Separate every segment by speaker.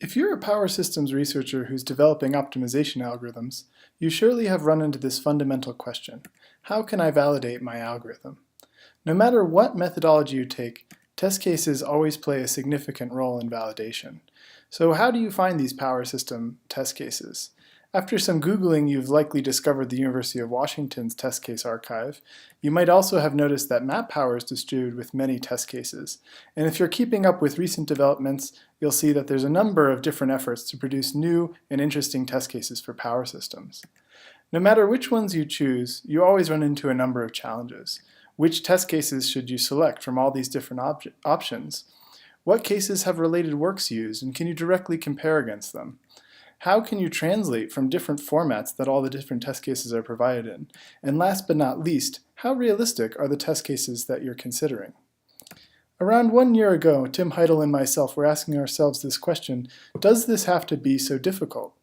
Speaker 1: If you're a power systems researcher who's developing optimization algorithms, you surely have run into this fundamental question: how can I validate my algorithm? No matter what methodology you take, test cases always play a significant role in validation. So how do you find these power system test cases? After some Googling, you've likely discovered the University of Washington's test case archive. You might also have noticed that MapPower is distributed with many test cases. And if you're keeping up with recent developments, you'll see that there's a number of different efforts to produce new and interesting test cases for power systems. No matter which ones you choose, you always run into a number of challenges. Which test cases should you select from all these different options? What cases have related works used, and can you directly compare against them? How can you translate from different formats that all the different test cases are provided in? And last but not least, how realistic are the test cases that you're considering? Around 1 year ago, Tim Heidel and myself were asking ourselves this question: does this have to be so difficult?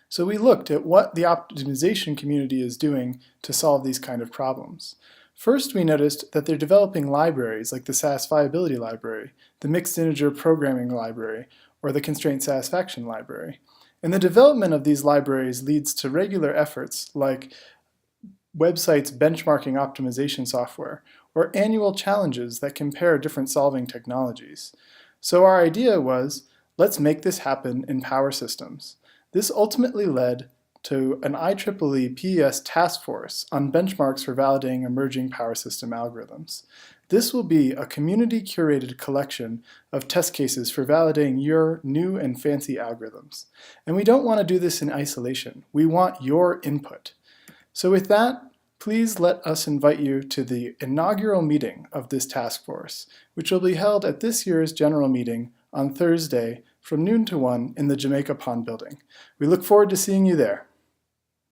Speaker 1: So we looked at what the optimization community is doing to solve these kind of problems. First, we noticed that they're developing libraries like the Satisfiability Library, the Mixed Integer Programming Library, or the Constraint Satisfaction Library. And the development of these libraries leads to regular efforts like websites benchmarking optimization software, or annual challenges that compare different solving technologies. So our idea was, let's make this happen in power systems. This ultimately led to an IEEE PES Task Force on benchmarks for validating emerging power system algorithms. This will be a community-curated collection of test cases for validating your new and fancy algorithms. And we don't want to do this in isolation. We want your input. So with that, please let us invite you to the inaugural meeting of this task force, which will be held at this year's general meeting on Thursday from noon to 1 in the Jamaica Pond building. We look forward to seeing you there.